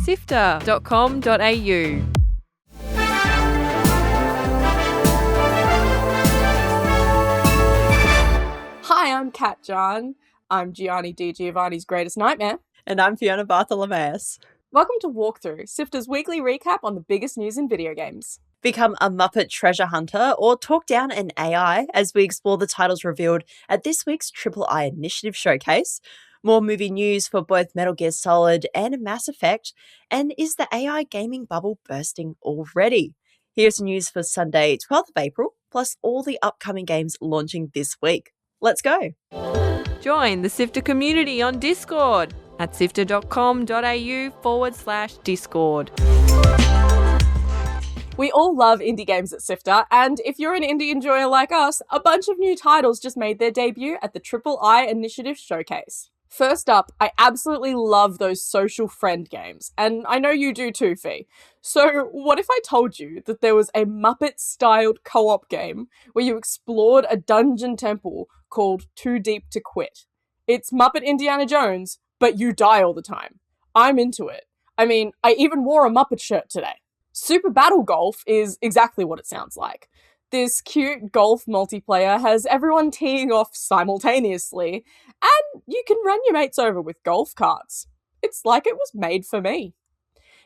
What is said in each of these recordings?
sifter.com.au. Hi, I'm Kat John. I'm Gianni Di Giovanni's greatest nightmare. And I'm Fiona Bartholomeus. Welcome to Walkthrough, Sifter's weekly recap on the biggest news in video games. Become a Muppet treasure hunter or talk down an AI as we explore the titles revealed at this week's Triple I Initiative Showcase. More movie news for both Metal Gear Solid and Mass Effect. And is the AI gaming bubble bursting already? Here's news for Sunday, 12th of April, plus all the upcoming games launching this week. Let's go. Join the Sifter community on Discord at sifter.com.au/Discord. We all love indie games at Sifter, and if you're an indie enjoyer like us, a bunch of new titles just made their debut at the Triple I Initiative Showcase. First up, I absolutely love those social friend games, and I know you do too, Fee. So what if I told you that there was a Muppet-styled co-op game where you explored a dungeon temple called Too Deep to Quit? It's Muppet Indiana Jones, but you die all the time. I'm into it. I mean, I even wore a Muppet shirt today. Super Battle Golf is exactly what it sounds like. This cute golf multiplayer has everyone teeing off simultaneously, and you can run your mates over with golf carts. It's like it was made for me.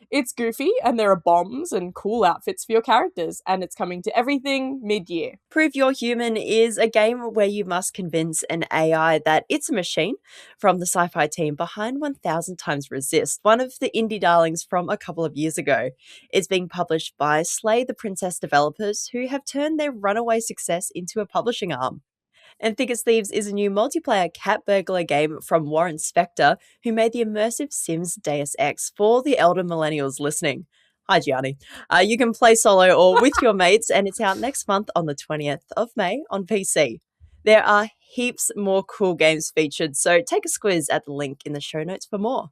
It's goofy, and there are bombs and cool outfits for your characters, and it's coming to everything mid-year. Prove You're Human is a game where you must convince an AI that it's a machine, from the sci-fi team behind 1000 Times Resist, one of the indie darlings from a couple of years ago. It's being published by Slay the Princess developers, who have turned their runaway success into a publishing arm. And Thick as Thieves is a new multiplayer cat burglar game from Warren Spector, who made the immersive Sims Deus Ex for the elder millennials listening. Hi, Gianni. You can play solo or with your mates, and it's out next month on the 20th of May on PC. There are heaps more cool games featured, so take a squiz at the link in the show notes for more.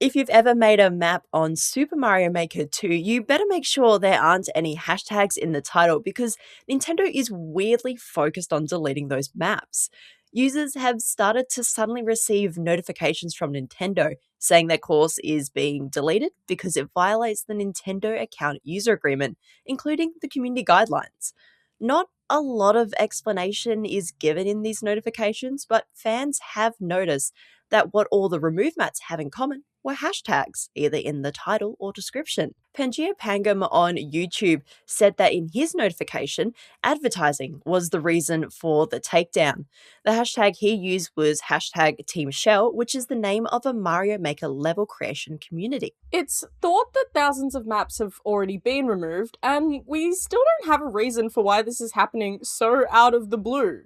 If you've ever made a map on Super Mario Maker 2, you better make sure there aren't any hashtags in the title because Nintendo is weirdly focused on deleting those maps. Users have started to suddenly receive notifications from Nintendo saying their course is being deleted because it violates the Nintendo account user agreement, including the community guidelines. Not a lot of explanation is given in these notifications, but fans have noticed that what all the remove mats have in common were hashtags, either in the title or description. Pangaea Pangam on YouTube said that in his notification, advertising was the reason for the takedown. The hashtag he used was hashtag Team Shell, which is the name of a Mario Maker level creation community. It's thought that thousands of maps have already been removed, and we still don't have a reason for why this is happening so out of the blue.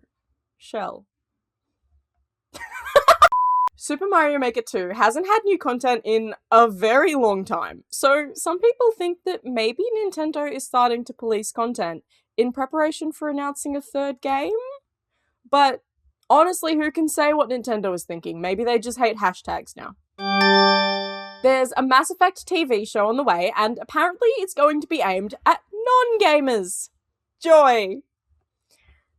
Shell. Super Mario Maker 2 hasn't had new content in a very long time, so some people think that maybe Nintendo is starting to police content in preparation for announcing a third game? But honestly, who can say what Nintendo is thinking? Maybe they just hate hashtags now. There's a Mass Effect TV show on the way, and apparently it's going to be aimed at non-gamers. Joy!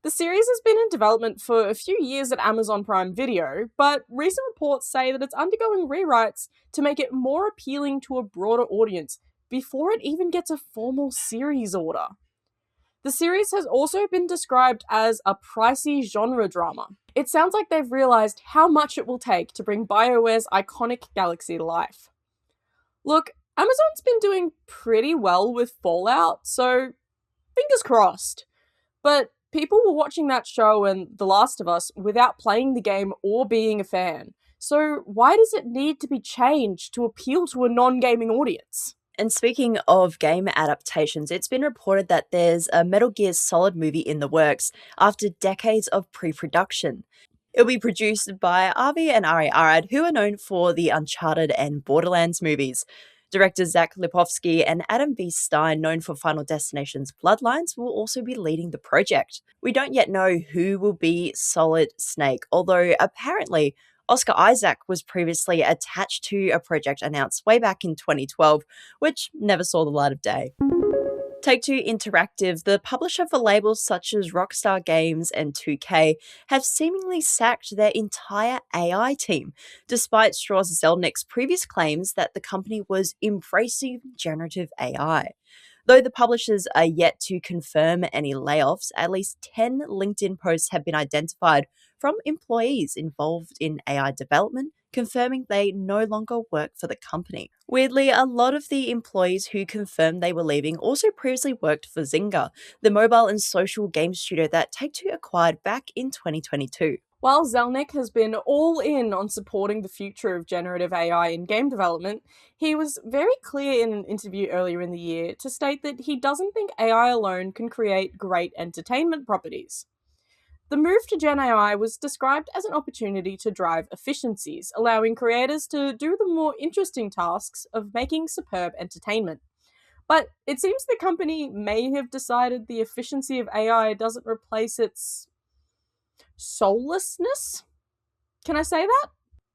The series has been in development for a few years at Amazon Prime Video, but recent reports say that it's undergoing rewrites to make it more appealing to a broader audience before it even gets a formal series order. The series has also been described as a pricey genre drama. It sounds like they've realised how much it will take to bring BioWare's iconic galaxy to life. Look, Amazon's been doing pretty well with Fallout, so fingers crossed. But people were watching that show and The Last of Us without playing the game or being a fan. So why does it need to be changed to appeal to a non-gaming audience? And speaking of game adaptations, it's been reported that there's a Metal Gear Solid movie in the works after decades of pre-production. It'll be produced by Avi and Ari Arad, who are known for the Uncharted and Borderlands movies. Director Zach Lipovsky and Adam B. Stein, known for Final Destination's Bloodlines, will also be leading the project. We don't yet know who will be Solid Snake, although apparently Oscar Isaac was previously attached to a project announced way back in 2012, which never saw the light of day. TakeTwo Interactive, the publisher for labels such as Rockstar Games and 2K, have seemingly sacked their entire AI team, despite Strauss Zelnick's previous claims that the company was embracing generative AI. Though the publishers are yet to confirm any layoffs, at least 10 LinkedIn posts have been identified from employees involved in AI development, confirming they no longer work for the company. Weirdly, a lot of the employees who confirmed they were leaving also previously worked for Zynga, the mobile and social game studio that Take-Two acquired back in 2022. While Zelnick has been all in on supporting the future of generative AI in game development, he was very clear in an interview earlier in the year to state that he doesn't think AI alone can create great entertainment properties. The move to Gen AI was described as an opportunity to drive efficiencies, allowing creators to do the more interesting tasks of making superb entertainment. But it seems the company may have decided the efficiency of AI doesn't replace its soullessness? Can I say that?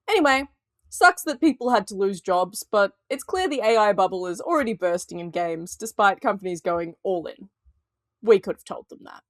Anyway, sucks that people had to lose jobs, but it's clear the AI bubble is already bursting in games, despite companies going all in. We could have told them that.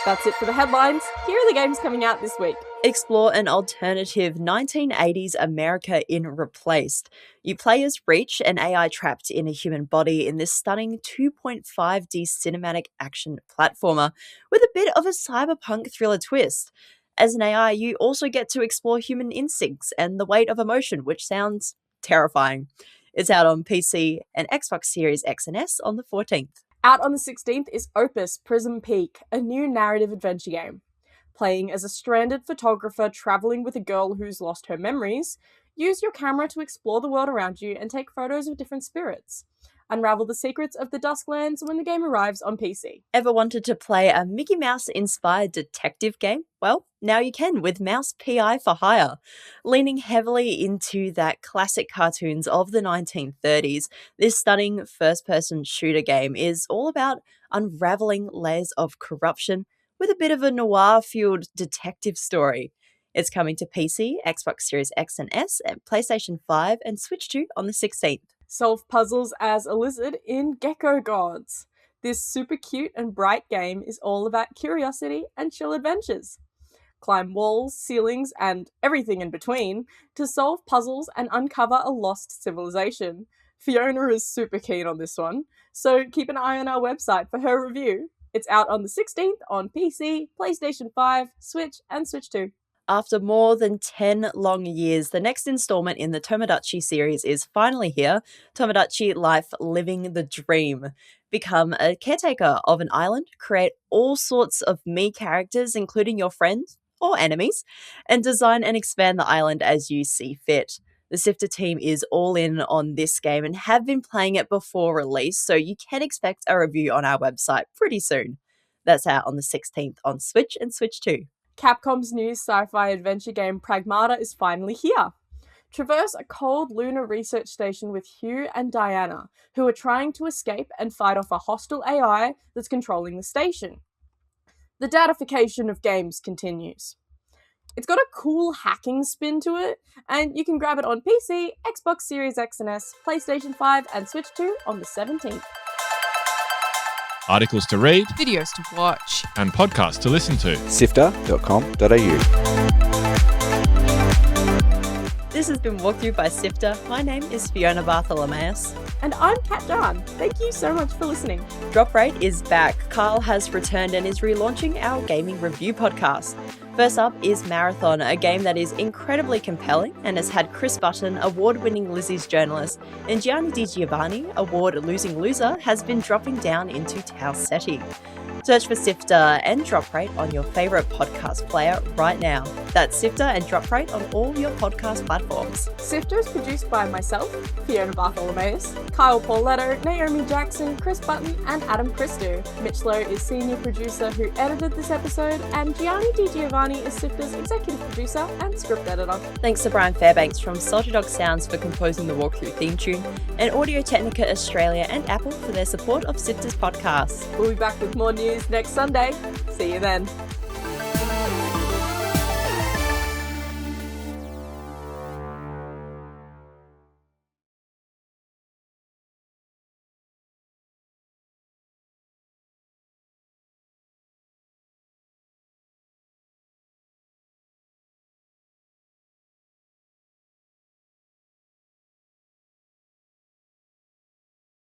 That's it for the headlines. Here are the games coming out this week. Explore an alternative 1980s America in Replaced. You play as Reach, an AI trapped in a human body in this stunning 2.5D cinematic action platformer with a bit of a cyberpunk thriller twist. As an AI, you also get to explore human instincts and the weight of emotion, which sounds terrifying. It's out on PC and Xbox Series X and S on the 14th. Out on the 16th is OPUS PRISM Peak, a new narrative adventure game. Playing as a stranded photographer traveling with a girl who's lost her memories, use your camera to explore the world around you and take photos of different spirits. Unravel the secrets of the Dusklands when the game arrives on PC. Ever wanted to play a Mickey Mouse-inspired detective game? Well, now you can with Mouse PI for Hire. Leaning heavily into that classic cartoons of the 1930s, this stunning first-person shooter game is all about unraveling layers of corruption with a bit of a noir-fueled detective story. It's coming to PC, Xbox Series X and S, and PlayStation 5 and Switch 2 on the 16th. Solve puzzles as a lizard in GECKO Gods. This super cute and bright game is all about curiosity and chill adventures. Climb walls, ceilings, and everything in between to solve puzzles and uncover a lost civilization. Fiona is super keen on this one, so keep an eye on our website for her review. It's out on the 16th on PC, PlayStation 5, Switch, and Switch 2. After more than 10 long years, the next installment in the Tomodachi series is finally here. Tomodachi Life Living the Dream. Become a caretaker of an island, create all sorts of me characters, including your friends or enemies, and design and expand the island as you see fit. The Sifter team is all in on this game and have been playing it before release, so you can expect a review on our website pretty soon. That's out on the 16th on Switch and Switch 2. Capcom's new sci-fi adventure game Pragmata is finally here. Traverse a cold lunar research station with Hugh and Diana, who are trying to escape and fight off a hostile AI that's controlling the station. The datification of games continues. It's got a cool hacking spin to it, and you can grab it on PC, Xbox Series X and S, PlayStation 5, and Switch 2 on the 17th. Articles to read, Videos to watch. and podcasts to listen to. Sifter.com.au. This has been walked through by Sifter. My name is Fiona Bartholomeus. And I'm Kat Jan. Thank you so much for listening. Drop Rate is back. Carl has returned and is relaunching our gaming review podcast. First up is Marathon, a game that is incredibly compelling and has had Chris Button, award-winning Lizzie's journalist, and Gianni Di Giovanni, award-losing loser, has been dropping down into Tau Ceti. Search for Sifter and Drop Rate on your favourite podcast player right now. That's Sifter and Drop Rate on all your podcast platforms. Sifter is produced by myself, Fiona Bartholomeus, Kyle Pauletto, Naomi Jackson, Chris Button, and Adam Christou. Mitch Lowe is senior producer who edited this episode, and Gianni Di Giovanni is Sifter's executive producer and script editor. Thanks to Brian Fairbanks from Salty Dog Sounds for composing the walkthrough theme tune, and Audio Technica Australia and Apple for their support of Sifter's podcast. We'll be back with more news next Sunday. See you then.